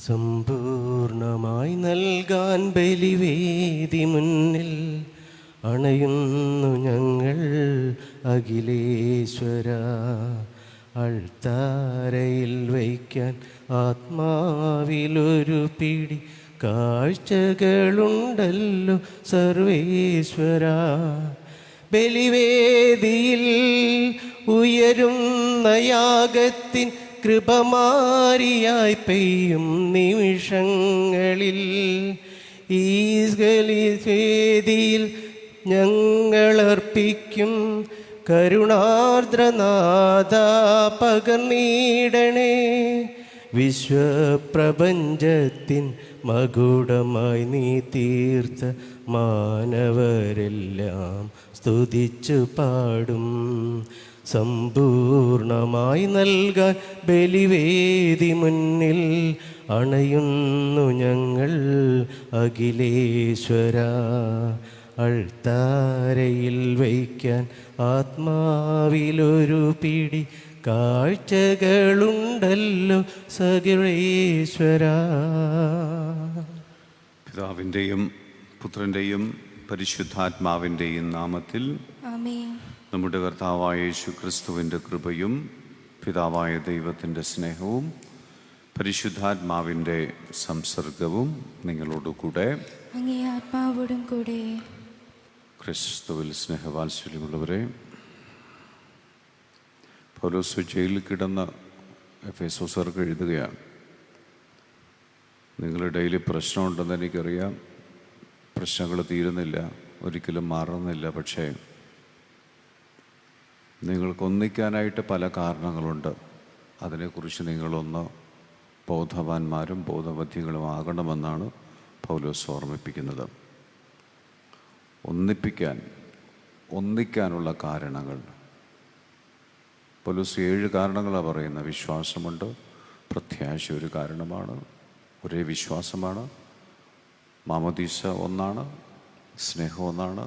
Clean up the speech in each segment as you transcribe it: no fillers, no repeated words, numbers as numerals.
സമ്പൂർണമായി നൽകാൻ ബലിവേദി മുന്നിൽ അണയുന്നു ഞങ്ങൾ അഖിലേശ്വര. അൾത്താരയിൽ വയ്ക്കാൻ ആത്മാവിലൊരു പിടി കാഴ്ചകളുണ്ടല്ലോ സർവേശ്വര. ബലിവേദിയിൽ ഉയരുന്ന യാഗത്തിൻ കൃപമാരിയായി പെയ്യും നിമിഷങ്ങളിൽ ഈ വേദിയിൽ ഞങ്ങളർപ്പിക്കും കരുണാർദ്രനാഥ പകർന്നീടണേ. വിശ്വപ്രപഞ്ചത്തിൻ മകുടമായി നീ തീർത്ത മാനവരെല്ലാം സ്തുതിച്ചു പാടും. സമ്പൂർണമായി നൽകാൻ ബലിവേദി മുന്നിൽ അണയുന്നു ഞങ്ങൾ അഖിലേശ്വര. അൾത്താരയിൽ വയ്ക്കാൻ ആത്മാവിലൊരു പിടി കാഴ്ചകളുണ്ടല്ലോ സകലേശ്വര. പിതാവിൻ്റെയും പുത്രൻ്റെയും പരിശുദ്ധാത്മാവിൻ്റെയും നാമത്തിൽ ആമേൻ. നമ്മുടെ കർത്താവായ യേശു ക്രിസ്തുവിൻ്റെ കൃപയും പിതാവായ ദൈവത്തിൻ്റെ സ്നേഹവും പരിശുദ്ധാത്മാവിൻ്റെ സംസർഗവും നിങ്ങളോടുകൂടെ അങ്ങേ ആത്മാവോടും കൂടെ. ക്രിസ്തുവിൽ സ്നേഹവാത്സല്യമുള്ളവരെ, പൗലോസ് ജയിലിൽ കിടന്ന എഫേസോസർക്ക് എഴുതുകയാണ്. നിങ്ങളുടെ ഡെയിലി പ്രശ്നമുണ്ടെന്ന് എനിക്കറിയാം. പ്രശ്നങ്ങൾ തീരുന്നില്ല, ഒരിക്കലും മാറുന്നില്ല. പക്ഷേ നിങ്ങൾക്ക് ഒന്നിക്കാനായിട്ട് പല കാരണങ്ങളുണ്ട്. അതിനെക്കുറിച്ച് നിങ്ങളൊന്ന് ബോധവാന്മാരും ബോധവതികളും ആകണമെന്നാണ് പൗലോസ് ഓർമ്മിപ്പിക്കുന്നത്. ഒന്നിക്കാനുള്ള കാരണങ്ങൾ പൗലോസ് 7 കാരണങ്ങളാണ് പറയുന്നത്. വിശ്വാസമുണ്ട്, പ്രത്യാശ ഒരു കാരണമാണ്, ഒരേ വിശ്വാസമാണ്, മാമോദീസ ഒന്നാണ്, സ്നേഹം ഒന്നാണ്,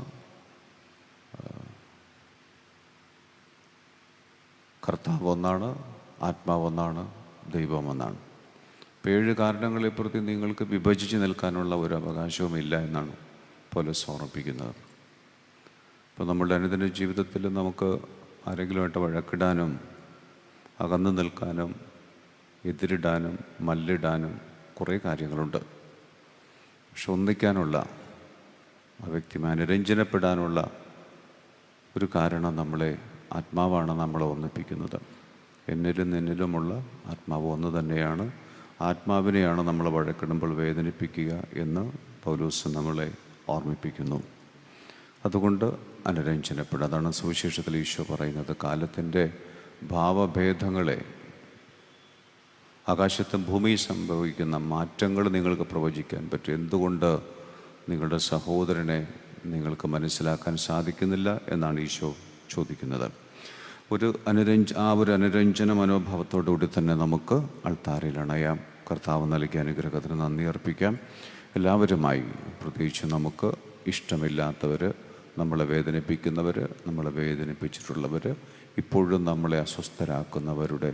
കർത്താവ് ഒന്നാണ്, ആത്മാവ് ഒന്നാണ്, ദൈവം ഒന്നാണ്. 7 കാരണങ്ങളെ പ്രതി നിങ്ങൾക്ക് വിഭജിച്ച് നിൽക്കാനുള്ള ഒരു അവകാശവും ഇല്ല എന്നാണ് പൗലോസ് ഓർമ്മിപ്പിക്കുന്നത്. ഇപ്പോൾ നമ്മളുടെ അനുദിന ജീവിതത്തിൽ നമുക്ക് ആരെങ്കിലുമായിട്ട് വഴക്കിടാനും അകന്നു നിൽക്കാനും എതിരിടാനും മല്ലിടാനും കുറേ കാര്യങ്ങളുണ്ട്. പക്ഷെ ഒന്നിക്കാനുള്ള, ആ വ്യക്തി അനുരഞ്ജനപ്പെടാനുള്ള ഒരു കാരണം ആത്മാവാണ് നമ്മളെ ഒന്നിപ്പിക്കുന്നത്. എന്നിലും നിന്നിലുമുള്ള ആത്മാവ് ഒന്ന് തന്നെയാണ്. ആത്മാവിനെയാണ് നമ്മൾ വഴക്കിടുമ്പോൾ വേദനിപ്പിക്കുക എന്ന് പൗലോസ് നമ്മളെ ഓർമ്മിപ്പിക്കുന്നു. അതുകൊണ്ട് അനുരഞ്ജനപ്പെടുക. അതാണ് സുവിശേഷത്തിൽ ഈശോ പറയുന്നത്. കാലത്തിൻ്റെ ഭാവഭേദങ്ങളെ, ആകാശത്തും ഭൂമിയിൽ സംഭവിക്കുന്ന മാറ്റങ്ങൾ നിങ്ങൾക്ക് പ്രവചിക്കാൻ പറ്റും. എന്തുകൊണ്ട് നിങ്ങളുടെ സഹോദരനെ നിങ്ങൾക്ക് മനസ്സിലാക്കാൻ സാധിക്കുന്നില്ല എന്നാണ് ഈശോ ചോദിക്കുന്നത്. ഒരു അനുരഞ്ജന മനോഭാവത്തോടുകൂടി തന്നെ നമുക്ക് അൾത്താരയിൽ അണയാം. കർത്താവ് നൽകിയ അനുഗ്രഹത്തിന് നന്ദി അർപ്പിക്കാം. എല്ലാവരുമായി, പ്രത്യേകിച്ച് നമുക്ക് ഇഷ്ടമില്ലാത്തവർ, നമ്മളെ വേദനിപ്പിക്കുന്നവർ, നമ്മളെ വേദനിപ്പിച്ചിട്ടുള്ളവർ, ഇപ്പോഴും നമ്മളെ അസ്വസ്ഥരാക്കുന്നവരുടെ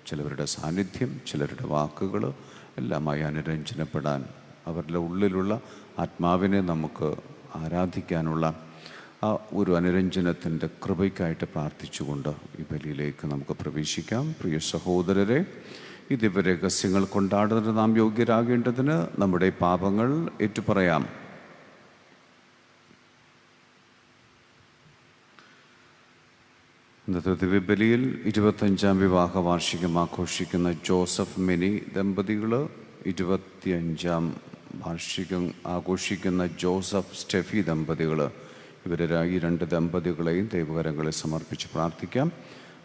ചിലവരുടെ സാന്നിധ്യം, ചിലരുടെ വാക്കുകൾ എല്ലാമായി അനുരഞ്ജനപ്പെടാൻ, അവരുടെ ഉള്ളിലുള്ള ആത്മാവിനെ നമുക്ക് ആരാധിക്കാനുള്ള ആ ഒരു അനുരഞ്ജനത്തിൻ്റെ കൃപയ്ക്കായിട്ട് പ്രാർത്ഥിച്ചുകൊണ്ട് ഈ ബലിയിലേക്ക് നമുക്ക് പ്രവേശിക്കാം. പ്രിയ സഹോദരരെ, ഈ ദിവ്യരഹസ്യങ്ങൾ കൊണ്ടാടുന്നതിന് നാം യോഗ്യരാകേണ്ടതിന് നമ്മുടെ പാപങ്ങൾ ഏറ്റുപറയാം. ഇന്നത്തെ ദിവ്യബലിയിൽ 25ാം വിവാഹ വാർഷികം ആഘോഷിക്കുന്ന ജോസഫ് മിനി ദമ്പതികൾ, 25ാം വാർഷികം ആഘോഷിക്കുന്ന ജോസഫ് സ്റ്റെഫി ദമ്പതികൾ, ഇവരെ ഈ 2 ദമ്പതികളെയും ദൈവകരങ്ങളെ സമർപ്പിച്ച് പ്രാർത്ഥിക്കാം.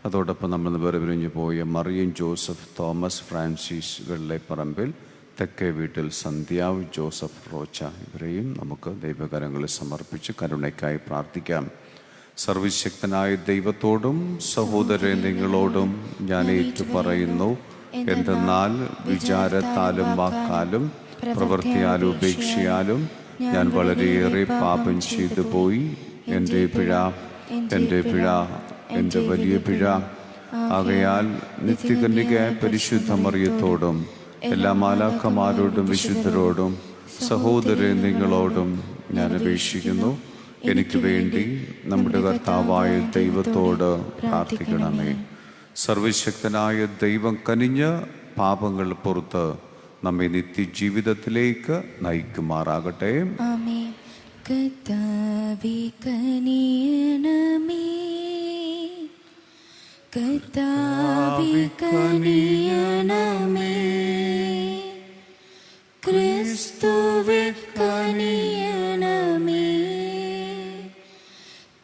അതോടൊപ്പം നമ്മൾ വേർപിരിഞ്ഞു പോയ മറിയം ജോസഫ് തോമസ് ഫ്രാൻസിസ് വെള്ളേപ്പറമ്പിൽ, തെക്കേ വീട്ടിൽ സന്ധ്യാവ് ജോസഫ് റോച്ച, ഇവരെയും നമുക്ക് ദൈവകരങ്ങളെ സമർപ്പിച്ച് കരുണയ്ക്കായി പ്രാർത്ഥിക്കാം. സർവശക്തനായ ദൈവത്തോടും സഹോദരരെ നിങ്ങളോടും ഞാൻ ഏറ്റുപറയുന്നു. എന്തെന്നാൽ വിചാരത്താലും വാക്കാലും പ്രവൃത്തിയാലും ഉപേക്ഷയാലും ഞാൻ വളരെയേറെ പാപം ചെയ്തു പോയി. എൻ്റെ പിഴ, എൻ്റെ വലിയ പിഴ. ആകയാൽ നിത്യകന്യകയായ പരിശുദ്ധ മറിയത്തോടും എല്ലാ മാലാഖമാരോടും വിശുദ്ധരോടും സഹോദരരെ നിങ്ങളോടും ഞാൻ അപേക്ഷിക്കുന്നു. എനിക്ക് വേണ്ടി നമ്മുടെ കർത്താവായ ദൈവത്തോട് പ്രാർത്ഥിക്കണമേ. സർവശക്തനായ ദൈവം കനിഞ്ഞ് പാപങ്ങൾ പുറത്ത് നമ്മെ നിത്യജീവിതത്തിലേക്ക് നയിക്കുമാറാകട്ടെ. ആമേൻ. കർത്താവേ കനിയണമേ, കർത്താവേ കനിയണമേ, ക്രിസ്തുവേ കനിയണമേ,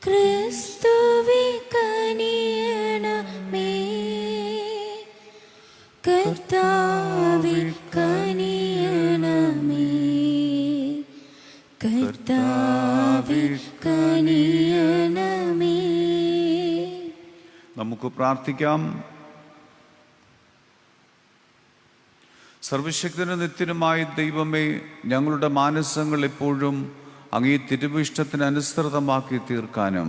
ക്രിസ്തുവേ കനിയണമേ, കർത്താവേ കനിയണമേ, കർത്താവേ കനിയണമേ. നമുക്ക് പ്രാർത്ഥിക്കാം. സർവശക്തനും നിത്യനുമായ ദൈവമേ, ഞങ്ങളുടെ മാനസങ്ങൾ എപ്പോഴും അങ്ങേ തിരുവിഷ്ടത്തിന് അനുസൃതമാക്കി തീർക്കാനും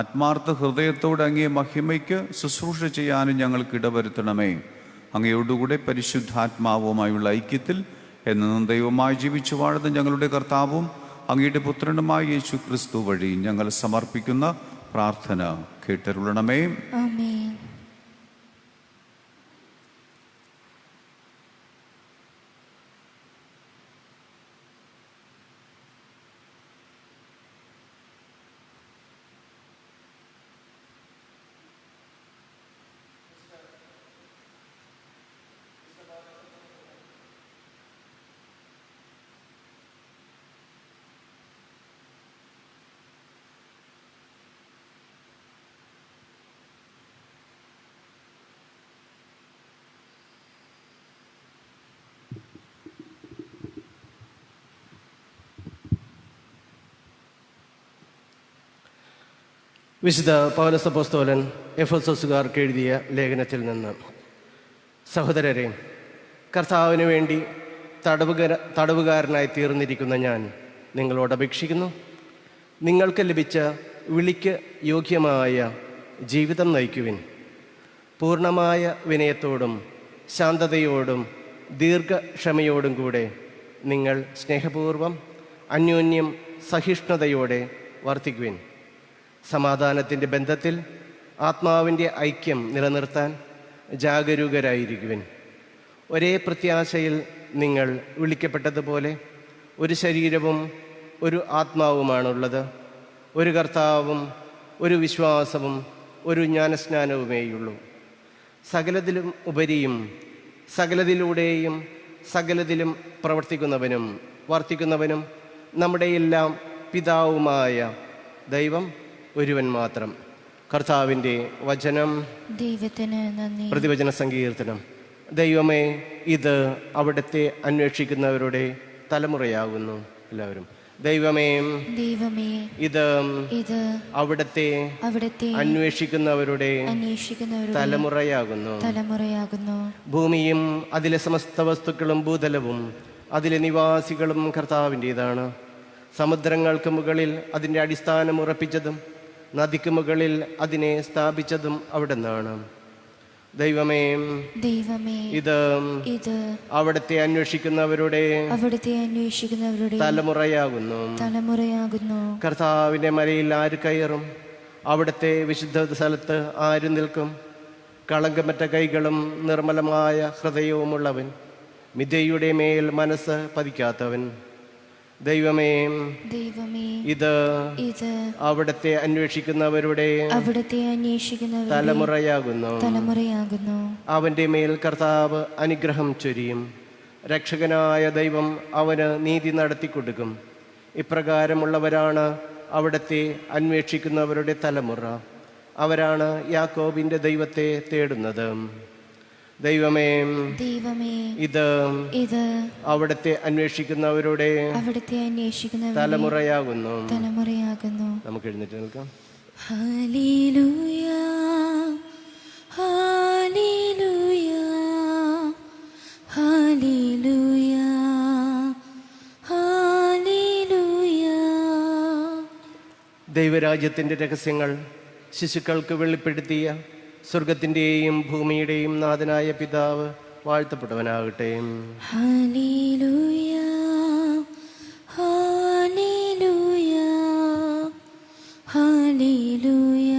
ആത്മാർത്ഥ ഹൃദയത്തോടെ അങ്ങേ മഹിമയ്ക്ക് ശുശ്രൂഷ ചെയ്യാനും ഞങ്ങൾക്ക് ഇടവരുത്തണമേ. അങ്ങയോടുകൂടെ പരിശുദ്ധാത്മാവുമായുള്ള ഐക്യത്തിൽ എന്നും ദൈവമായി ജീവിച്ചു വാഴുന്ന ഞങ്ങളുടെ കർത്താവും അങ്ങയുടെ പുത്രനുമായ യേശു ക്രിസ്തു വഴി ഞങ്ങൾ സമർപ്പിക്കുന്ന പ്രാർത്ഥന കേട്ടരുളണമേ. ആമേൻ. വിശുദ്ധ പൗലോസ് അപ്പോസ്തലൻ എഫെസോസുകാർക്ക് എഴുതിയ ലേഖനത്തിൽ നിന്ന്: സഹോദരരെ, കർത്താവിന് വേണ്ടി തടവുകാരനായി തീർന്നിരിക്കുന്ന ഞാൻ നിങ്ങളോട് അപേക്ഷിക്കുന്നു. നിങ്ങൾക്ക് ലഭിച്ച വിളിക്ക് യോഗ്യമായ ജീവിതം നയിക്കുവിൻ. പൂർണ്ണമായ വിനയത്തോടും ശാന്തതയോടും ദീർഘക്ഷമയോടും കൂടെ നിങ്ങൾ സ്നേഹപൂർവം അന്യോന്യം സഹിഷ്ണുതയോടെ വർത്തിക്കുവിൻ. സമാധാനത്തിൻ്റെ ബന്ധത്തിൽ ആത്മാവിൻ്റെ ഐക്യം നിലനിർത്താൻ ജാഗരൂകരായിരിക്കുവിൻ. ഒരേ പ്രത്യാശയിൽ നിങ്ങൾ വിളിക്കപ്പെട്ടതുപോലെ ഒരു ശരീരവും ഒരു ആത്മാവുമാണുള്ളത്. ഒരു കർത്താവും ഒരു വിശ്വാസവും ഒരു ജ്ഞാനസ്നാനവുമേയുള്ളൂ. സകലതിലും ഉപരിയും സകലതിലൂടെയും സകലതിലും പ്രവർത്തിക്കുന്നവനും വർത്തിക്കുന്നവനും നമ്മുടെ എല്ലാം പിതാവുമായ ദൈവം ഒരുവൻ മാത്രം. കർത്താവിൻ്റെ വചനം. ദൈവത്തിന് നന്ദി. പ്രതിവചന സങ്കീർത്തനം. ദൈവമേ, ഇത് അവിടുത്തെ അന്വേഷിക്കുന്നവരുടെ തലമുറയാകുന്നു. എല്ലാവരും ദൈവമേ, ദൈവമേ, ഇത് അവിടുത്തെ അന്വേഷിക്കുന്നവരുടെ തലമുറയാകുന്നു. ഭൂമിയും അതിലെ സമസ്ത വസ്തുക്കളും ഭൂതലവും അതിലെ നിവാസികളും കർത്താവിൻ്റെതാണ്. സമുദ്രങ്ങൾക്ക് മുകളിൽ അതിൻ്റെ അടിസ്ഥാനം ഉറപ്പിച്ചതും നദിക്ക് മുകളിൽ അതിനെ സ്ഥാപിച്ചതും അവിടുന്നാണ്. ദൈവമേ, ഇത് അവിടുത്തെ അന്വേഷിക്കുന്നവരുടെ തലമുറയാകുന്നു. കർത്താവിൻ്റെ മലയിൽ ആര് കയറും? അവിടുത്തെ വിശുദ്ധ സ്ഥലത്ത് ആര് നിൽക്കും? കളങ്കമറ്റ കൈകളും നിർമ്മലമായ ഹൃദയവുമുള്ളവൻ, മിഥ്യയുടെ മേൽ മനസ്സ് പതിക്കാത്തവൻ. ദൈവമേ, ഇത് അവിടുത്തെ അന്വേഷിക്കുന്നവരുടെ തലമുറയാകുന്നു. അവന്റെ മേൽ കർത്താവ് അനുഗ്രഹം ചൊരിയും. രക്ഷകനായ ദൈവം അവന് നീതി നടത്തിക്കൊടുക്കും. ഇപ്രകാരമുള്ളവരാണ് അവിടുത്തെ അന്വേഷിക്കുന്നവരുടെ തലമുറ. അവരാണ് യാക്കോബിന്റെ ദൈവത്തെ തേടുന്നത്. ദൈവമേ, ഇത് അവിടുത്തെ അന്വേഷിക്കുന്നവരുടെ തലമുറയാകുന്നു. നമുക്ക് എഴുന്നേറ്റ് നിൽക്കാം. Hallelujah, hallelujah, hallelujah, hallelujah. ദൈവരാജ്യത്തിൻ്റെ രഹസ്യങ്ങൾ ശിശുക്കൾക്ക് വെളിപ്പെടുത്തിയ സ്വർഗത്തിൻ്റെയും ഭൂമിയുടെയും നാഥനായ പിതാവ് വാഴ്ത്തപ്പെട്ടവനാകട്ടെ. Hallelujah hallelujah hallelujah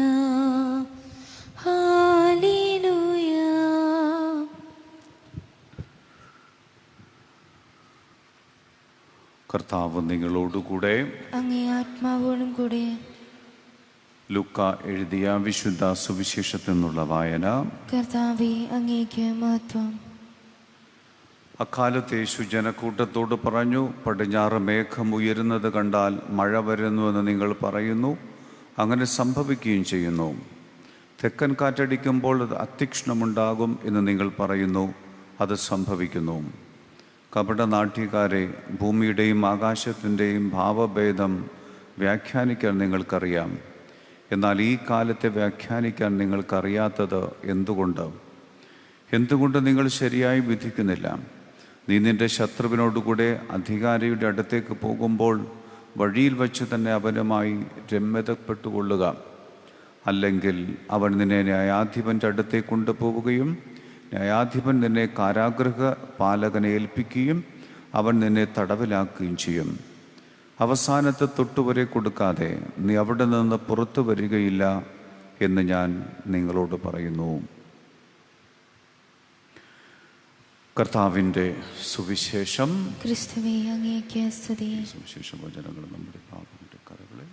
hallelujah. കർത്താവ് നിങ്ങളോടുകൂടെ. അങ്ങേ ആത്മാവോടും കൂടെ. ലൂക്ക എഴുതിയ വിശുദ്ധ സുവിശേഷത്തിൽ നിന്നുള്ള വായന. കർത്താവേ, അങ്ങേക്ക് മഹത്വം. അക്കാലത്ത് യേശു ജനക്കൂട്ടത്തോട് പറഞ്ഞു, പടിഞ്ഞാറ് മേഘം ഉയരുന്നത് കണ്ടാൽ മഴ വരുന്നുവെന്ന് നിങ്ങൾ പറയുന്നു, അങ്ങനെ സംഭവിക്കുകയും ചെയ്യുന്നു. തെക്കൻ കാറ്റടിക്കുമ്പോൾ അത് അത്യക്ഷ്ണമുണ്ടാകും എന്ന് നിങ്ങൾ പറയുന്നു, അത് സംഭവിക്കുന്നു. കപടനാട്യക്കാരെ, ഭൂമിയുടെയും ആകാശത്തിൻ്റെയും ഭാവഭേദം വ്യാഖ്യാനിക്കാൻ നിങ്ങൾക്കറിയാം. എന്നാൽ ഈ കാലത്തെ വ്യാഖ്യാനിക്കാൻ നിങ്ങൾക്കറിയാത്തത് എന്തുകൊണ്ട് നിങ്ങൾ ശരിയായി വിധിക്കുന്നില്ല? നീ നിന്റെ ശത്രുവിനോടുകൂടെ അധികാരിയുടെ അടുത്തേക്ക് പോകുമ്പോൾ വഴിയിൽ വച്ച് തന്നെ അവനുമായി രമ്യതപ്പെട്ടുകൊള്ളുക. അല്ലെങ്കിൽ അവൻ നിന്നെ ന്യായാധിപൻ്റെ അടുത്തേക്ക് കൊണ്ടുപോവുകയും ന്യായാധിപൻ നിന്നെ കാരാഗൃഹ പാലകനെ ഏൽപ്പിക്കുകയും അവൻ നിന്നെ തടവിലാക്കുകയും ചെയ്യും. അവസാനത്തെ തൊട്ടുവരെ കൊടുക്കാതെ നീ അവിടെ നിന്ന് പുറത്തു വരികയില്ല എന്ന് ഞാൻ നിങ്ങളോട് പറയുന്നു. കർത്താവിൻ്റെ സുവിശേഷം. ക്രിസ്തുവേ, അങ്ങേക്ക് സ്തുതി. സുവിശേഷ വചനങ്ങൾ നമ്മുടെ പാപങ്ങളുടെ കരകളെ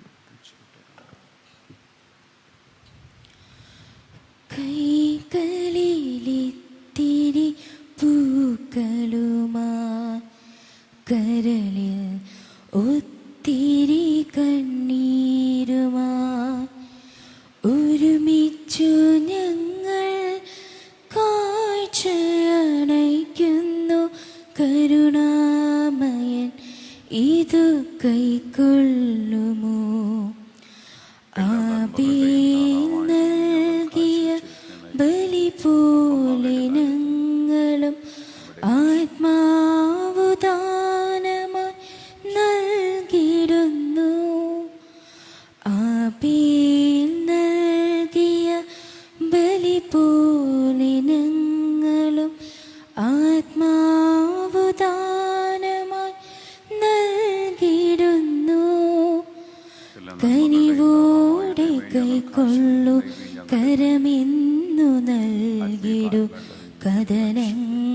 കൈകളിലിത്തിരി പൂക്കളുമാ കരളിൽ ഒത്തിരി കണ്ണീരുമാ ഒരുമിച്ചു ഞങ്ങൾ കാഴ്ചയണയ്ക്കുന്നു. കരുണാമയൻ ഇതു കൈക്കൊള്ളുമോ? ആബേൽ നൽകിയ ബലി പോലെ ഞങ്ങളും ആത്മാവു ദാനമായി നൽകിടുന്നു. ആബേൽ നൽകിയ ബലി പോലെ ഞങ്ങളും ആത്മാവു ദാനമായി നൽകിടുന്നു. കനിവോടെ കൈക്കൊള്ളു, കരമെന്നു നൽകിടു, കഥനങ്ങളൊഴിഞ്ഞിട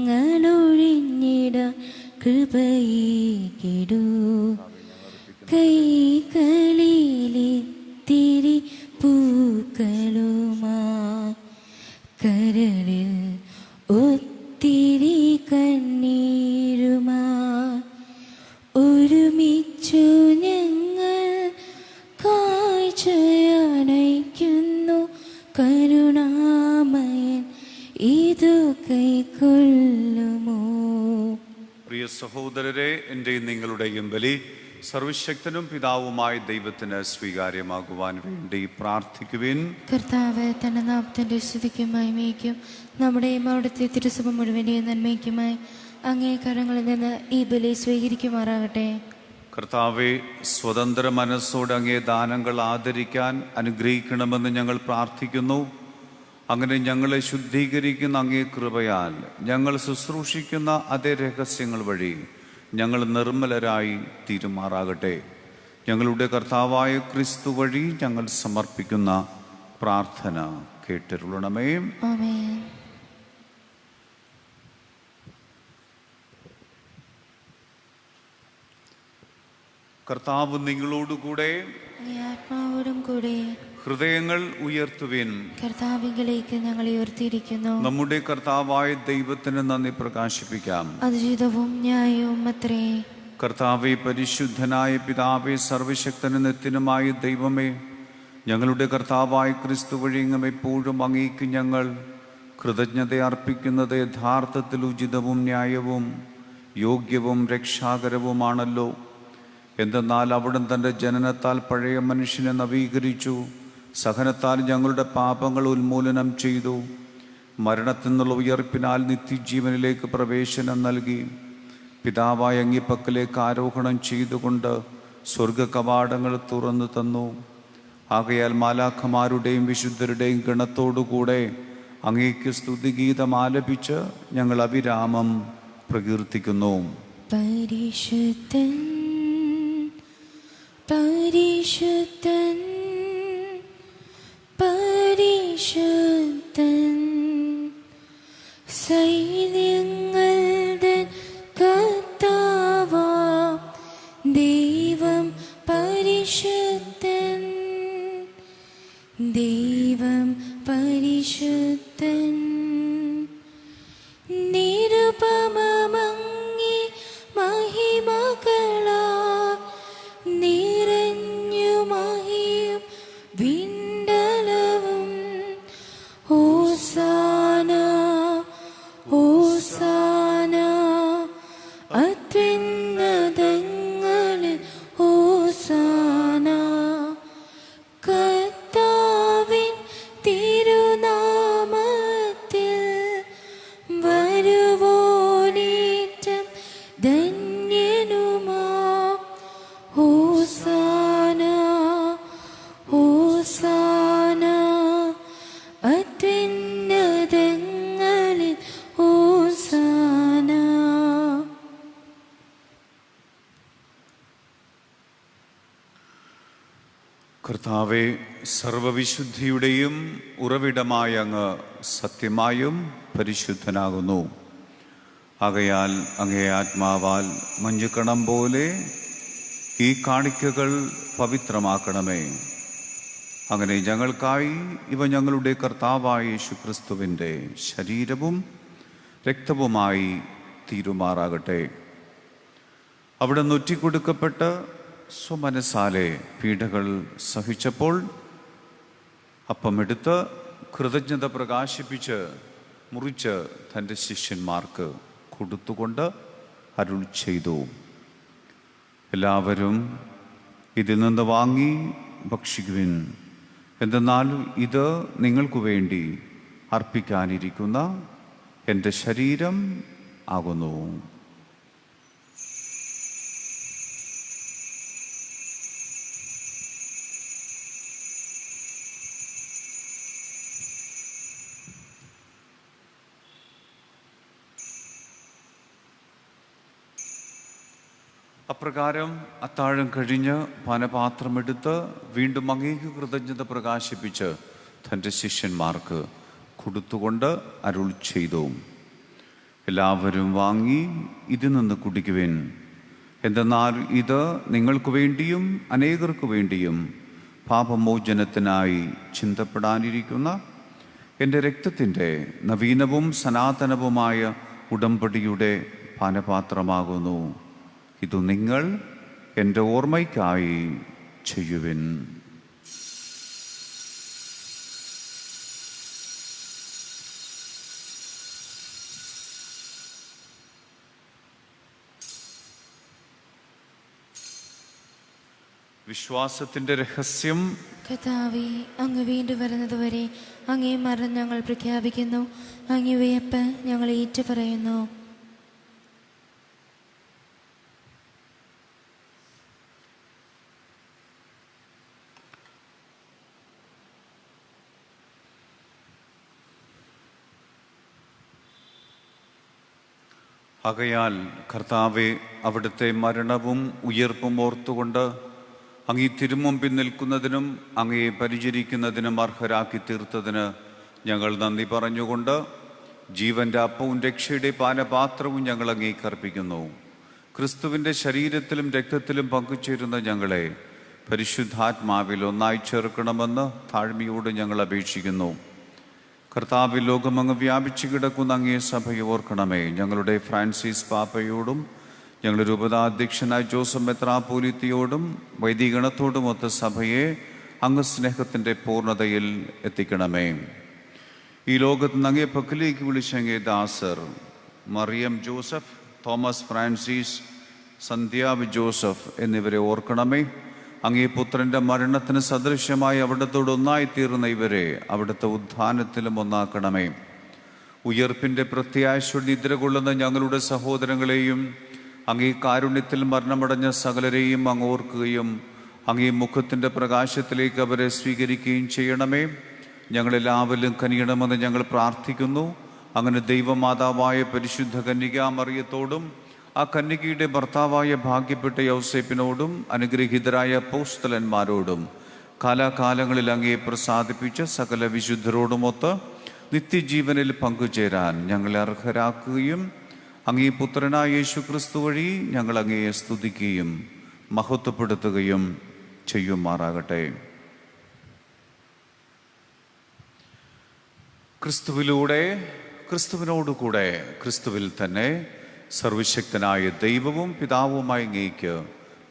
കൃപയേകിടൂ. കൈകളിലിത്തിരി പൂക്കളുമായി കരളിൽ ഒത്തിരി കണ്ണീരുമായി ഒരുമിച്ചു ഞങ്ങൾ കാഴ്ചയണയ്ക്കുന്നു. കരുണാമയൻ ഇതു കൈക്കൊള്ളുമോ? പ്രിയ സഹോദരരെ, എൻ്റെയും നിങ്ങളുടെയും ബലി സർവശക്തനും പിതാവുമായ ദൈവത്തിന് സ്വീകാര്യമാകുവാൻ വേണ്ടി പ്രാർത്ഥിക്കുവിൻ. കർത്താവ് തന്റെ നാമത്തിന്റെ സ്തുതിക്കും മഹിമയ്ക്കും നമ്മുടെയും അവിടുത്തെ തിരുസഭ മുഴുവൻ്റെയും നന്മയ്ക്കുമായി അങ്ങേ കരങ്ങളിൽ നിന്ന് ഈ ബലി സ്വീകരിക്കുമാറാകട്ടെ. കർത്താവെ, സ്വതന്ത്ര മനസ്സോടെ അങ്ങേ ദാനങ്ങൾ ആദരിക്കാൻ അനുഗ്രഹിക്കണമെന്ന് ഞങ്ങൾ പ്രാർത്ഥിക്കുന്നു. അങ്ങനെ ഞങ്ങളെ ശുദ്ധീകരിക്കുന്ന അങ്ങേ കൃപയാൽ ഞങ്ങൾ ശുശ്രൂഷിക്കുന്ന അതേ രഹസ്യങ്ങൾ വഴി ഞങ്ങൾ നിർമ്മലരായി തീരുമാറാകട്ടെ. ഞങ്ങളുടെ കർത്താവായ ക്രിസ്തു വഴി ഞങ്ങൾ സമർപ്പിക്കുന്ന പ്രാർത്ഥന കേട്ടരുളണമേ. ആമേൻ. കർത്താവ് നിങ്ങളോടുകൂടെ. ആത്മാവോടും കൂടെ. ഹൃദയങ്ങൾ ഉയർത്തുവിൻ. കർത്താവിലേക്ക് ഞങ്ങളെ ഉയർത്തിയിരിക്കുന്നു. നമ്മുടെ കർത്താവായ ദൈവത്തിന് നന്ദി പ്രകാശിപ്പിക്കാം. അതുചിതവും ന്യായവും അത്രേ. കർത്താവെ, പരിശുദ്ധനായ പിതാവേ, സർവശക്തന് നിത്യനുമായ ദൈവമേ, ഞങ്ങളുടെ കർത്താവായ ക്രിസ്തു വഴി എപ്പോഴും അങ്ങേക്ക് ഞങ്ങൾ കൃതജ്ഞത അർപ്പിക്കുന്നത് യഥാർത്ഥത്തിൽ ഉചിതവും ന്യായവും യോഗ്യവും രക്ഷാകരവുമാണല്ലോ. എന്തെന്നാൽ അവിടുന്ന് തൻ്റെ ജനനത്താൽ പഴയ മനുഷ്യനെ നവീകരിച്ചു, സഹനത്താൽ ഞങ്ങളുടെ പാപങ്ങൾ ഉന്മൂലനം ചെയ്തു, മരണത്തിൽ നിന്നുള്ള ഉയർപ്പിനാൽ നിത്യജീവനിലേക്ക് പ്രവേശനം നൽകി, പിതാവായ അങ്ങേപ്പക്കലേക്ക് ആരോഹണം ചെയ്തുകൊണ്ട് സ്വർഗ കവാടങ്ങൾ തുറന്നു തന്നു. ആകയാൽ മാലാഖമാരുടെയും വിശുദ്ധരുടെയും ഗണത്തോടുകൂടെ അങ്ങേക്ക് സ്തുതിഗീതം ആലപിച്ച് ഞങ്ങൾ അവിരാമം പ്രകീർത്തിക്കുന്നു. പരിശുദ്ധൻ പരിശുദ്ധൻ പരിശുദ്ധൻ സൈന്യങ്ങളുടെ കർത്താവാം ദൈവം പരിശുദ്ധൻ ദൈവം പരിശുദ്ധൻ നിരുപമമങ്ങി മഹിമകളാൽ നിറഞ്ഞു മഹിയും വിണ്ടലവും ഹോസാന ഹോസാന അത്യുന്നതങ്ങളിൽ ഹോസാന കർത്താവിൻ തിരുനാമത്തിൽ വരുവോനേറ്റം ധന്യനുമാ ഹോസാന ഹോസാന അത്യുന്നതങ്ങളിൽ ഹോസാന. കർത്താവെ, സർവവിശുദ്ധിയുടെയും ഉറവിടമായ അങ്ങ് സത്യമായും പരിശുദ്ധനാകുന്നു. ആകയാൽ അങ്ങേ ആത്മാവാൽ മഞ്ഞുകണം പോലെ ഈ കാണിക്കകൾ പവിത്രമാക്കണമേ. അങ്ങനെ ഞങ്ങൾക്കായി ഇവ ഞങ്ങളുടെ കർത്താവായ യേശുക്രിസ്തുവിൻ്റെ ശരീരവും രക്തവുമായി തീരുമാറാകട്ടെ. അവിടെ ഒറ്റിക്കൊടുക്കപ്പെട്ട് സ്വമനസാലെ പീഡകൾ സഹിച്ചപ്പോൾ അപ്പമെടുത്ത് കൃതജ്ഞത പ്രകാശിപ്പിച്ച് മുറിച്ച് തൻ്റെ ശിഷ്യന്മാർക്ക് കൊടുത്തുകൊണ്ട് അരുൾ ചെയ്തു, എല്ലാവരും ഇതിൽ നിന്ന് വാങ്ങി ഭക്ഷിക്കുവിൻ. എന്തെന്നാൽ ഇത് നിങ്ങൾക്ക് വേണ്ടി അർപ്പിക്കാനിരിക്കുന്ന എൻ്റെ ശരീരം ആകുന്നു. അപ്രകാരം അത്താഴം കഴിഞ്ഞ് പാനപാത്രമെടുത്ത് വീണ്ടും അങ്ങേക്ക് കൃതജ്ഞത പ്രകാശിപ്പിച്ച് തൻ്റെ ശിഷ്യന്മാർക്ക് കൊടുത്തുകൊണ്ട് അരുൾ ചെയ്തു, എല്ലാവരും വാങ്ങി ഇതിൽ നിന്ന് കുടിക്കുവിൻ. എന്തെന്നാൽ ഇത് നിങ്ങൾക്ക് വേണ്ടിയും അനേകർക്ക് വേണ്ടിയും പാപമോചനത്തിനായി ചിന്തപ്പെടാനിരിക്കുന്ന എൻ്റെ രക്തത്തിൻ്റെ നവീനവും സനാതനവുമായ ഉടമ്പടിയുടെ പാനപാത്രമാകുന്നു. ഇത് നിങ്ങൾ എൻ്റെ ഓർമ്മയ്ക്കായി ചെയ്യുവിൻ. വിശ്വാസത്തിൻ്റെ രഹസ്യം. കർത്താവേ, അങ്ങ് വീണ്ടും വരുന്നതുവരെ അങ്ങേ മരണം ഞങ്ങൾ പ്രഖ്യാപിക്കുന്നു. അങ്ങേ വിയർപ്പ് ഞങ്ങൾ ഏറ്റുപറയുന്നു. ആകയാൽ കർത്താവെ, അവിടുത്തെ മരണവും ഉയർപ്പും ഓർത്തുകൊണ്ട് അങ്ങേ തിരുമുമ്പിൽ നിൽക്കുന്നതിനും അങ്ങയെ പരിചരിക്കുന്നതിനും അർഹരാക്കി തീർത്തതിന് ഞങ്ങൾ നന്ദി പറഞ്ഞുകൊണ്ട് ജീവൻ്റെ അപ്പവും രക്ഷയുടെ പാനപാത്രവും ഞങ്ങൾ അങ്ങേക്ക് അർപ്പിക്കുന്നു. ക്രിസ്തുവിൻ്റെ ശരീരത്തിലും രക്തത്തിലും പങ്കുചേരുന്ന ഞങ്ങളെ പരിശുദ്ധാത്മാവിൽ ഒന്നായി ചേർക്കണമെന്ന് താഴ്മയോട് ഞങ്ങൾ അപേക്ഷിക്കുന്നു. കർത്താവിൽ ലോകമങ്ങ് വ്യാപിച്ചു കിടക്കുന്ന അങ്ങേ സഭയെ ഓർക്കണമേ. ഞങ്ങളുടെ ഫ്രാൻസിസ് പാപ്പയോടും ഞങ്ങളുടെ രൂപതാധ്യക്ഷനായ ജോസഫ് മെത്രാപ്പോലീത്തയോടും വൈദികഗണത്തോടുമൊത്ത സഭയെ അങ്ങ് സ്നേഹത്തിൻ്റെ പൂർണ്ണതയിൽ എത്തിക്കണമേ. ഈ ലോകത്ത് നിന്ന് അങ്ങേ പക്കലേക്ക് വിളിച്ചങ്ങേ ദാസർ മറിയം ജോസഫ്, തോമസ് ഫ്രാൻസിസ്, സന്ധ്യാവ് ജോസഫ് എന്നിവരെ ഓർക്കണമേ. അങ്ങേ പുത്രൻ്റെ മരണത്തിന് സദൃശ്യമായി അവിടത്തോട് ഒന്നായിത്തീർന്ന ഇവരെ അവിടുത്തെ ഉത്ഥാനത്തിലും ഒന്നാക്കണമേ. ഉയർപ്പിൻ്റെ പ്രത്യാശയോടെ നിദ്ര കൊള്ളുന്ന ഞങ്ങളുടെ സഹോദരങ്ങളെയും അങ്ങേ കാരുണ്യത്തിൽ മരണമടഞ്ഞ സകലരെയും അങ്ങ് ഓർക്കുകയും അങ്ങേ മുഖത്തിൻ്റെ പ്രകാശത്തിലേക്ക് അവരെ സ്വീകരിക്കുകയും ചെയ്യണമേ. ഞങ്ങളെല്ലാവരിലും കനിയണമെന്ന് ഞങ്ങൾ പ്രാർത്ഥിക്കുന്നു. അങ്ങനെ ദൈവമാതാവായ പരിശുദ്ധ കന്യകാമറിയത്തോടും ആ കന്യകയുടെ ഭർത്താവായ ഭാഗ്യപ്പെട്ട യൗസേപ്പിനോടും അനുഗ്രഹീതരായ അപ്പോസ്തലന്മാരോടും കാലാകാലങ്ങളിൽ അങ്ങയെ പ്രസാദിപ്പിച്ച സകല വിശുദ്ധരോടുമൊത്ത് നിത്യജീവനിൽ പങ്കുചേരാൻ ഞങ്ങളെ അർഹരാക്കുകയും അങ്ങേ പുത്രനായ യേശു ക്രിസ്തു വഴി ഞങ്ങൾ അങ്ങയെ സ്തുതിക്കുകയും മഹത്വപ്പെടുത്തുകയും ചെയ്യുമാറാകട്ടെ. ക്രിസ്തുവിലൂടെ, ക്രിസ്തുവിനോടുകൂടെ, ക്രിസ്തുവിൽ തന്നെ സർവശക്തനായ ദൈവവും പിതാവുമായി അങ്ങേക്ക്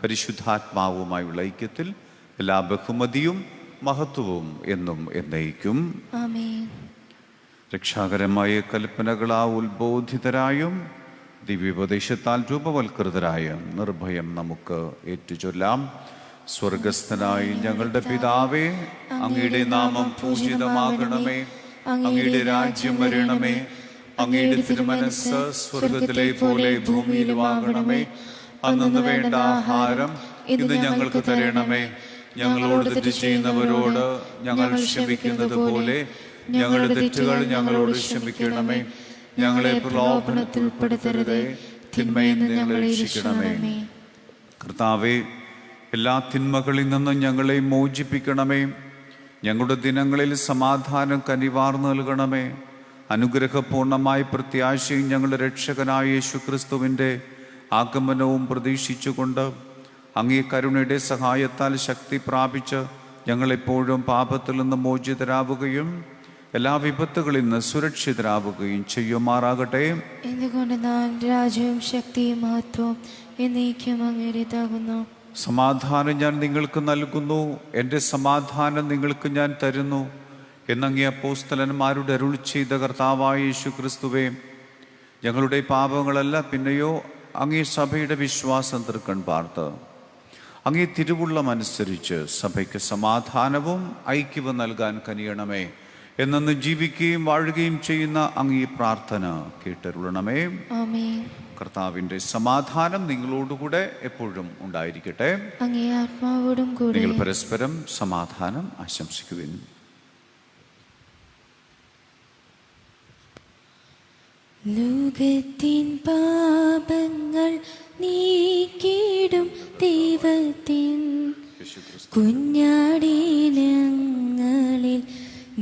പരിശുദ്ധാത്മാവുമായുള്ള ഐക്യത്തിൽ എല്ലാ ബഹുമതിയും മഹത്വവും എന്നും എന്നേക്കും. ആമേൻ. രക്ഷാകരമായ കൽപ്പനകളാ ഉത്ബോധിതരായും ദിവ്യോപദേശത്താൽ രൂപവൽകൃതരായും നിർഭയം നമുക്ക് ഏറ്റുചൊല്ലാം. സ്വർഗസ്ഥനായ ഞങ്ങളുടെ പിതാവേ, അങ്ങയുടെ നാമം പൂജിതമാകണമേ, അങ്ങയുടെ രാജ്യം വരണമേ, അങ്ങയുടെ തിരുമനസ്സ് സ്വർഗത്തിലെ പോലെ ഭൂമിയിലുമാകണമേ. അന്നു വേണ്ട ആഹാരം ഇന്ന് ഞങ്ങൾക്ക് തരണമേ. ഞങ്ങളോട് തെറ്റ് ചെയ്യുന്നവരോട് ഞങ്ങൾ ക്ഷമിക്കുന്നത് പോലെ ഞങ്ങളുടെ തെറ്റുകൾ ഞങ്ങളോട് ക്ഷമിക്കണമേ. ഞങ്ങളെ പ്രലോഭനത്തിൽ ഉൾപ്പെടുത്തരുതേ, തിന്മയിൽ നിന്ന് ഞങ്ങളെ രക്ഷിക്കണമേ. കർത്താവേ, എല്ലാ തിന്മകളിൽ നിന്നും ഞങ്ങളെ മോചിപ്പിക്കണമേ. ഞങ്ങളുടെ ദിനങ്ങളിൽ സമാധാനം കനിവാർന്നു നൽകണമേ. അനുഗ്രഹപൂർണമായ പ്രത്യാശയും ഞങ്ങളുടെ രക്ഷകനായ യേശു ക്രിസ്തുവിൻ്റെ ആഗമനവും പ്രതീക്ഷിച്ചുകൊണ്ട് അങ്ങേ കരുണയുടെ സഹായത്താൽ ശക്തി പ്രാപിച്ച് ഞങ്ങളെപ്പോഴും പാപത്തിൽ നിന്ന് മോചിതരാവുകയും എല്ലാ വിപത്തുകളിൽ നിന്ന് സുരക്ഷിതരാവുകയും ചെയ്യുമാറാകട്ടെ. എന്തുകൊണ്ട് രാജ്യവും ശക്തിയും മഹത്വവും എന്നേക്കും അങ്ങേതാകുന്നു. സമാധാനം ഞാൻ നിങ്ങൾക്ക് നൽകുന്നു, എൻ്റെ സമാധാനം നിങ്ങൾക്ക് ഞാൻ തരുന്നു എന്നങ്ങേ അപ്പോസ്തലന്മാരുടെ അരുൾ ചെയ്ത കർത്താവായ യേശു ക്രിസ്തുവേ, ഞങ്ങളുടെ പാപങ്ങളല്ല പിന്നെയോ അങ്ങേ സഭയുടെ വിശ്വാസം തൃക്കൺ പാർത്ത് അങ്ങേ തിരുവുള്ളമനുസരിച്ച് സഭയ്ക്ക് സമാധാനവും ഐക്യവും നൽകാൻ കനിയണമേ. എന്നു ജീവിക്കുകയും വാഴുകയും ചെയ്യുന്ന അങ്ങേ പ്രാർത്ഥന കേട്ടരുളണമേ. ആമേൻ. കർത്താവിൻ്റെ സമാധാനം നിങ്ങളോടുകൂടെ എപ്പോഴും ഉണ്ടായിരിക്കട്ടെ. അങ്ങേ ആത്മാവോടും കൂടെ. നിങ്ങൾ പരസ്പരം സമാധാനം ആശംസിക്കുവിൻ. ലോകത്തിൻ പാപങ്ങൾ നീക്കിടും ദൈവത്തിൻ കുഞ്ഞാടിനങ്ങളിൽ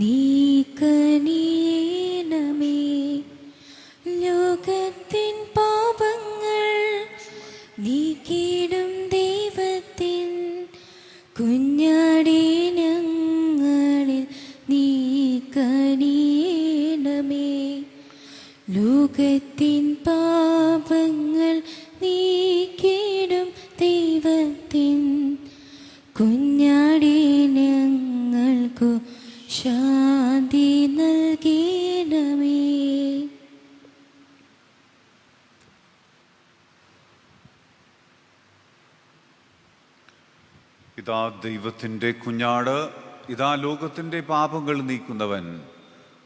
നീക്കണീണമേ. ലോകത്തിൻ പാപങ്ങൾ നീക്കിടും ദൈവത്തിൻ കുഞ്ഞാടിനങ്ങളിൽ നീക്കണീണമേ. ലോകത്തിൻ പാപങ്ങൾ നീക്കിടും ദൈവത്തിൻ കുഞ്ഞാടിനങ്ങൾക്കു ശാന്തി നൽകണമേ. ഇതാ ദൈവത്തിൻ്റെ കുഞ്ഞാട്, ഇതാ ലോകത്തിൻ്റെ പാപങ്ങൾ നീക്കുന്നവൻ.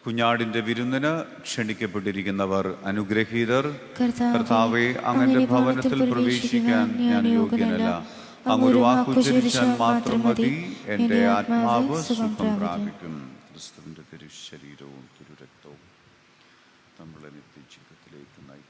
കുഞ്ഞാടിന്റെ വിരുന്നിന് ക്ഷണിക്കപ്പെട്ടിരിക്കുന്നവർ അനുഗ്രഹീതർ. കർത്താവേ, അങ്ങന്റെ ഭവനത്തിൽ പ്രവേശിക്കാൻ ഞാൻ യോഗ്യനല്ല. അങ്ങ് ഒരു വാക്കുച്ചരിച്ചാൽ മാത്രം മതി, എൻ്റെ ആത്മാവ് സുഖം പ്രാപിക്കും. ക്രിസ്തുവിന്റെ തിരുശരീരവും തിരുരക്തവും നമ്മളെ നിത്യജീവിതത്തിലേക്ക് നയിക്കും.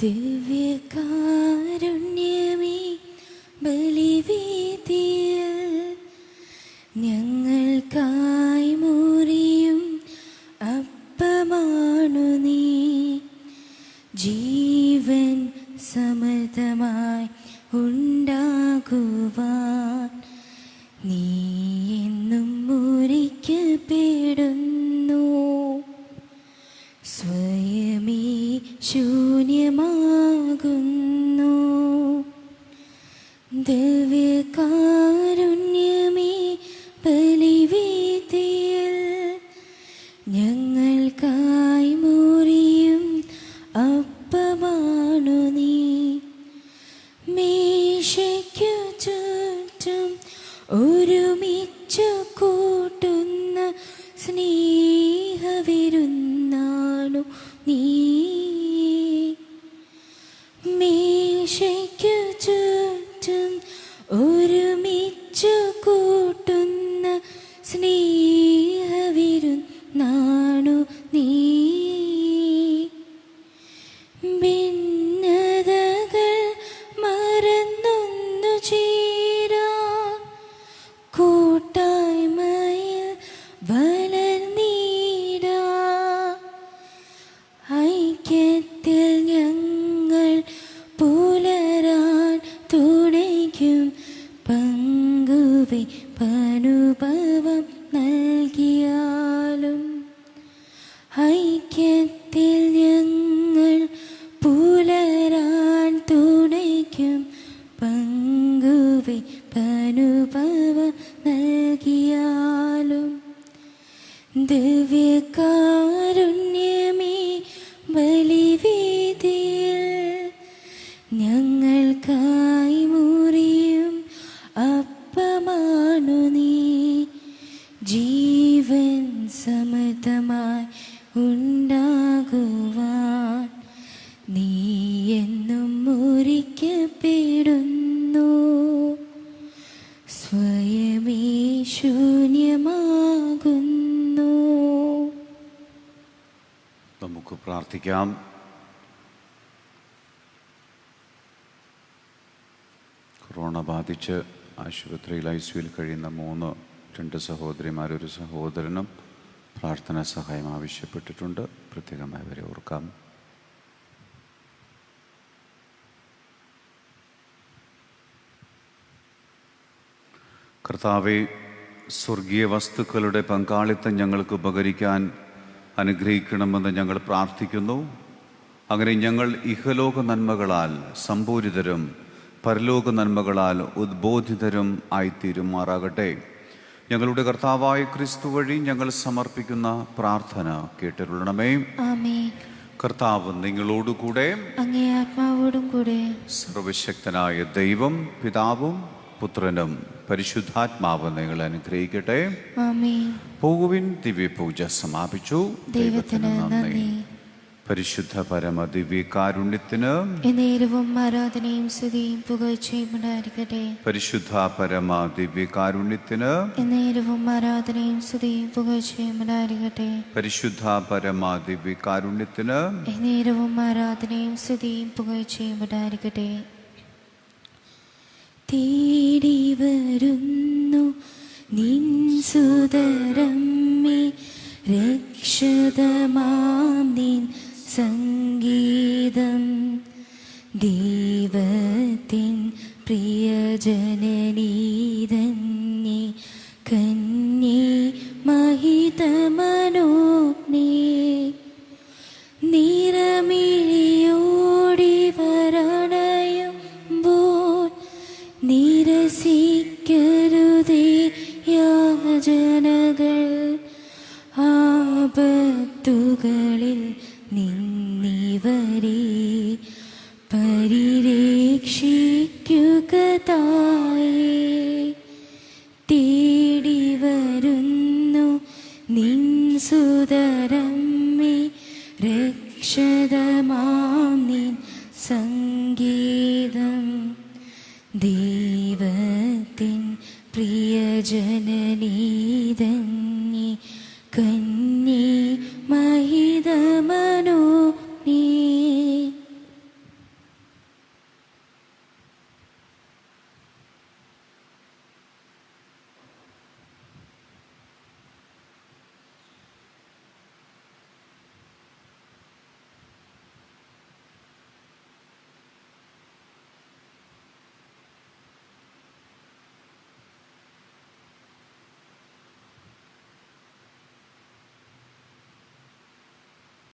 ദിവ്യകാരുണ്യമേ ബലിവേദിയിൽ ഞങ്ങൾക്കായി മുറിയും അപ്പമാണു നീ. ജീവൻ സമൃദ്ധമായി ഉണ്ടാകുവാൻ നീ എന്നും മുറിക്കപ്പെടുന്നു. സ്വയമേ ശൂന്യമാകുന്നു. ദിവ്യകാരുണ്യമേ ബലിവേദിയിൽ ഞങ്ങൾക്കായി മുറിയും അപ്പമാണു നീ. മേശയ്ക്കു ചുറ്റും ഒരുമിച്ചു കൂട്ടുന്ന സ്നേഹവിരുന്നാണു നീ. മേശയ്ക്കു ചുറ്റും ഒരുമിച്ചു കൂട്ടുന്ന സ്നേഹവിരുന്നാണു നീ. ഭിന്നതകൾ മറന്നൊന്നു ചേരാ കൂട്ടായ്മയിൽ വളർന്നീടാ. ഐക്യത്തിൽ ഞങ്ങൾ പുലരാൻ തുണയ്ക്കും പങ്കുവയ്പനുഭവം നൽകിയാലും. ഐക്യത്തിൽ ഞങ്ങൾ പുലരാൻ തുണയ്ക്കും പങ്കുവയ്പനുഭവം നൽകിയാലും. ദിവ്യകാരുണ്യമേ ബലിവേദിയിൽ ഞങ്ങൾക്കായി മുറിയും അപ്പമാണു നീ. ജീവൻ സമൃദ്ധമായി ഉണ്ടാകുവാൻ നീ എന്നും മുറിക്കപ്പെടുന്നു. സ്വയമേ ശൂന്യമാകുന്നു. നമുക്ക് പ്രാർത്ഥിക്കാം. കൊറോണ ബാധിച്ച് ആശുപത്രിയിൽ ICUവിൽ കഴിയുന്ന 2 സഹോദരിമാരൊരു സഹോദരനും പ്രാർത്ഥനാ സഹായം ആവശ്യപ്പെട്ടിട്ടുണ്ട്. പ്രത്യേകമായി അവരെ ഓർക്കാം. കർത്താവെ, സ്വർഗീയ വസ്തുക്കളുടെ പങ്കാളിത്തം ഞങ്ങൾക്ക് ഉപകരിക്കാൻ അനുഗ്രഹിക്കണമെന്ന് ഞങ്ങൾ പ്രാർത്ഥിക്കുന്നു. അങ്ങനെ ഞങ്ങൾ ഇഹലോക നന്മകളാൽ സമ്പൂരിതരും പരലോക നന്മകളാൽ ഉദ്ബോധിതരും ആയിത്തീരുമാറാകട്ടെ. ഞങ്ങളുടെ കർത്താവായ ക്രിസ്തു വഴി ഞങ്ങൾ സമർപ്പിക്കുന്ന പ്രാർത്ഥന കേട്ടിരുള്ളണമേ. ആമേൻ. കർത്താവ് നിങ്ങളോടുകൂടെ, അങ്ങേ ആത്മാവോടും കൂടെ. സർവശക്തനായ ദൈവം പിതാവും പുത്രനും പരിശുദ്ധാത്മാവ് നിങ്ങളെ അനുഗ്രഹിക്കട്ടെ. ആമേൻ. പോകുവിൻ, ദിവ്യപൂജ സമാപിച്ചു. ദൈവത്തിന് നന്ദി. പരിശുദ്ധ പരമ ദിവ്യകാരുണ്യത്തിന് എന്നേരവും ആരാധനയും സ്തുതിയും പുകഴ്ചയും ഉണ്ടായിരിക്കട്ടെ. പരിശുദ്ധ പരമ ദിവ്യകാരുണ്യത്തിന് എന്നേരവും ആരാധനയും സ്തുതിയും പുകഴ്ചയും ഉണ്ടായിരിക്കട്ടെ. പരിശുദ്ധ പരമ ദിവ്യകാരുണ്യത്തിന് എന്നേരവും ആരാധനയും സ്തുതിയും പുകഴ്ചയും ഉണ്ടായിരിക്കട്ടെ. തേടി വരുന്നു നിൻ സുതരമ്മേ, രക്ഷതമാം നിൻ സംഗീതം. ദൈവത്തിൻ പ്രിയജനനീതന്യേ കന്യേ മഹിതമനോജ്ഞേ, നിറമിഴിയോടി വരണയുമ്പോൾ നിരസിക്കരുതേ യാചനകൾ. ആപത്തുകളിൽ നിന്നിവരെ പരിരക്ഷിക്കുക തായേ. തേടി വരുന്നു നിൻ സുതരമ്മേ, രക്ഷതമാം നിൻ സംഗീതം. ദൈവത്തിൻ പ്രിയജനനീതൻ